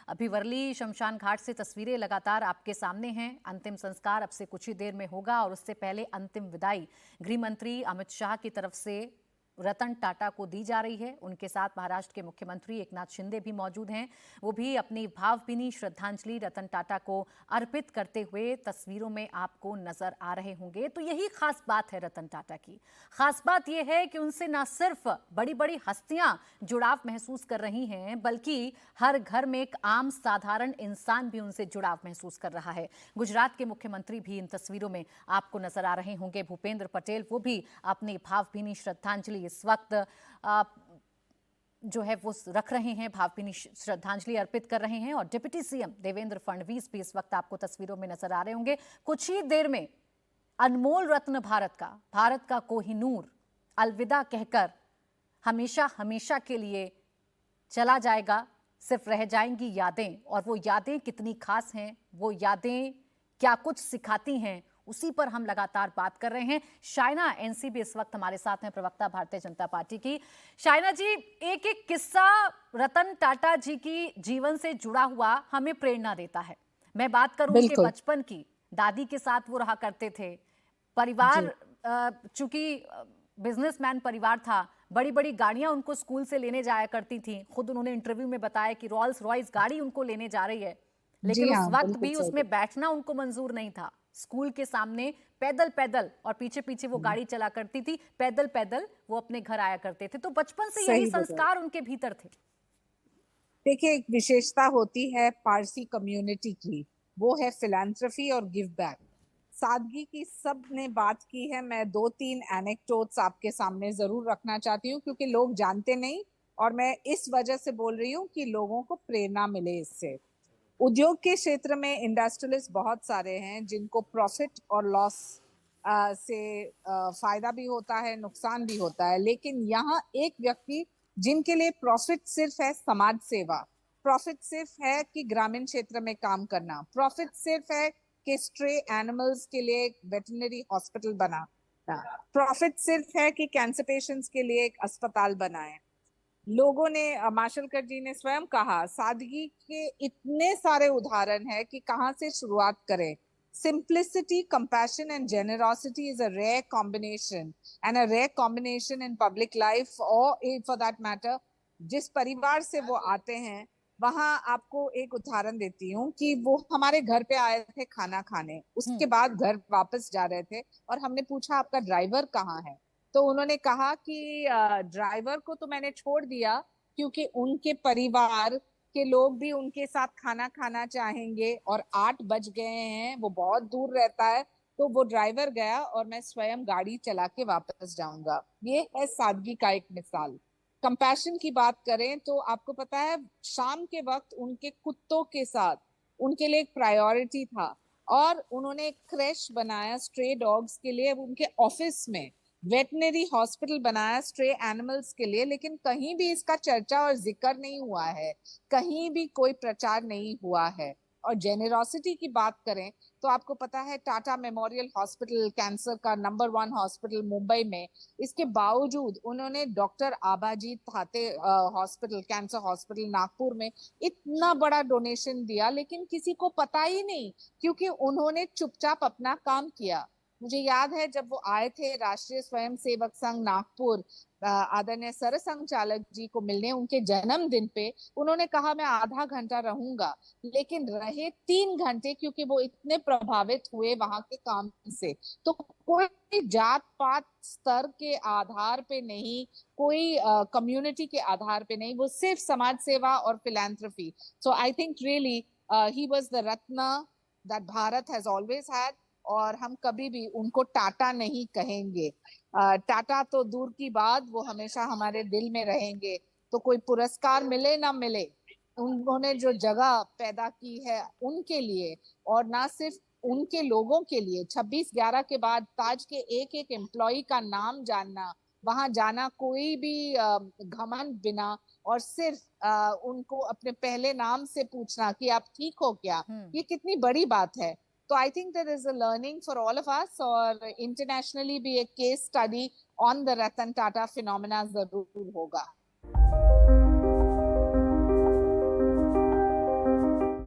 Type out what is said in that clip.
अभी वर्ली शमशान घाट से तस्वीरें लगातार आपके सामने हैं। अंतिम संस्कार अब से कुछ ही देर में होगा और उससे पहले अंतिम विदाई गृह मंत्री अमित शाह की तरफ से रतन टाटा को दी जा रही है। उनके साथ महाराष्ट्र के मुख्यमंत्री एकनाथ शिंदे भी मौजूद हैं। वो भी अपनी भावभीनी श्रद्धांजलि रतन टाटा को अर्पित करते हुए तस्वीरों में आपको नजर आ रहे होंगे। तो यही खास बात है रतन टाटा की। खास बात यह है कि उनसे न सिर्फ बड़ी बड़ी हस्तियां जुड़ाव महसूस कर रही हैं, बल्कि हर घर में एक आम साधारण इंसान भी उनसे जुड़ाव महसूस कर रहा है। गुजरात के मुख्यमंत्री भी इन तस्वीरों में आपको नजर आ रहे होंगे, भूपेंद्र पटेल। वो भी अपनी भावभीनी श्रद्धांजलि इस वक्त जो है वो रख रहे हैं, भावभीनी श्रद्धांजलि अर्पित कर रहे हैं। और डिप्टी सीएम देवेंद्र फडणवीस भी इस वक्त आपको तस्वीरों में नजर आ रहे होंगे। कुछ ही देर में अनमोल रत्न भारत का कोहिनूर अलविदा कहकर हमेशा हमेशा के लिए चला जाएगा। सिर्फ रह जाएंगी यादें, और वो यादें कितनी खास हैं, वो यादें क्या कुछ सिखाती हैं, उसी पर हम लगातार बात कर रहे हैं। शाइना एनसी भी इस वक्त हमारे साथ हैं, प्रवक्ता भारतीय जनता पार्टी की। शाइना जी, एक एक किस्सा रतन टाटा जी की जीवन से जुड़ा हुआ हमें प्रेरणा देता है। मैं बात करूं उनके बचपन की, दादी के साथ वो रहा करते थे। परिवार, चूंकि बिजनेसमैन परिवार था, बड़ी बड़ी गाड़ियां उनको स्कूल से लेने जाया करती थी। खुद उन्होंने इंटरव्यू में बताया कि रॉल्स रॉयस गाड़ी उनको लेने जा रही है, लेकिन उस वक्त भी उसमें बैठना उनको मंजूर नहीं था। स्कूल के सामने पैदल पैदल, और पीछे पीछे वो गाड़ी चला करती थी, पैदल पैदल वो अपने घर आया करते थे। तो बचपन से यही संस्कार उनके भीतर थे। देखिए, एक विशेषता होती है पारसी कम्युनिटी की, वो है फिलैंथ्रोपी और गिव बैक। सादगी की सब ने बात की है। मैं 2-3 एनेक्डोट्स आपके सामने जरूर रखना चाहती हूँ, क्योंकि लोग जानते नहीं, और मैं इस वजह से बोल रही हूँ कि लोगों को प्रेरणा मिले इससे। उद्योग के क्षेत्र में इंडस्ट्रियलिस्ट बहुत सारे हैं जिनको प्रॉफिट और लॉस से फायदा भी होता है, नुकसान भी होता है। लेकिन यहाँ एक व्यक्ति जिनके लिए प्रॉफिट सिर्फ है समाज सेवा, प्रॉफिट सिर्फ है कि ग्रामीण क्षेत्र में काम करना, प्रॉफिट सिर्फ है कि स्ट्रे एनिमल्स के लिए एक वेटरनरी हॉस्पिटल बना, प्रॉफिट सिर्फ है कि कैंसर पेशेंट्स के लिए एक अस्पताल बनाए। लोगों ने, माशेलकर जी ने स्वयं कहा, सादगी के इतने सारे उदाहरण है कि कहाँ से शुरुआत करें। Simplicity, compassion and generosity is a rare combination, and a rare combination in public life, or for that matter जिस परिवार से वो आते हैं। वहां आपको एक उदाहरण देती हूँ कि वो हमारे घर पे आए थे खाना खाने, उसके बाद घर वापस जा रहे थे और हमने पूछा आपका ड्राइवर कहाँ है। तो उन्होंने कहा कि ड्राइवर को तो मैंने छोड़ दिया क्योंकि उनके परिवार के लोग भी उनके साथ खाना खाना चाहेंगे, और 8 बज गए हैं, वो बहुत दूर रहता है, तो वो ड्राइवर गया और मैं स्वयं गाड़ी चला के वापस जाऊंगा। ये है सादगी का एक मिसाल। कंपैशन की बात करें तो आपको पता है, शाम के वक्त उनके कुत्तों के साथ उनके लिए एक प्रायोरिटी था, और उन्होंने एक क्रैश बनाया स्ट्रे डॉग्स के लिए, उनके ऑफिस में वेटनरी हॉस्पिटल बनाया स्ट्रे एनिमल्स के लिए। लेकिन कहीं भी इसका चर्चा और जिक्र नहीं हुआ है, कहीं भी कोई प्रचार नहीं हुआ है। और जेनेरोसिटी की बात करें तो आपको पता है, टाटा मेमोरियल हॉस्पिटल कैंसर का नंबर 1 हॉस्पिटल मुंबई में, इसके बावजूद उन्होंने doctor Abaji Thate hospital, cancer hospital Nagpur में इतना बड़ा डोनेशन दिया, लेकिन किसी को पता ही नहीं, क्योंकि उन्होंने चुपचाप अपना काम किया। मुझे याद है जब वो आए थे राष्ट्रीय स्वयंसेवक संघ नागपुर, आदरणीय सरसंघचालक जी को मिलने उनके जन्मदिन पे, उन्होंने कहा मैं आधा घंटा रहूंगा, लेकिन रहे 3 घंटे, क्योंकि वो इतने प्रभावित हुए वहां के काम से। तो कोई जात पात स्तर के आधार पे नहीं, कोई कम्युनिटी के आधार पे नहीं, वो सिर्फ समाज सेवा और philanthropy. So I think really he was the Ratna that Bharat has always had, और हम कभी भी उनको टाटा नहीं कहेंगे। टाटा तो दूर की बात, वो हमेशा हमारे दिल में रहेंगे। तो कोई पुरस्कार मिले ना मिले, उन्होंने जो जगह पैदा की है उनके लिए, और ना सिर्फ उनके लोगों के लिए, 26/11 के बाद ताज के एक एक एम्प्लॉय का नाम जानना, वहां जाना कोई भी घमंड बिना, और सिर्फ उनको अपने पहले नाम से पूछना कि आप ठीक हो क्या, ये कितनी बड़ी बात है। तो I think there is a learning for all of us, और इंटरनेशनली भी एक case study on the Ratan Tata phenomena जरूर होगा।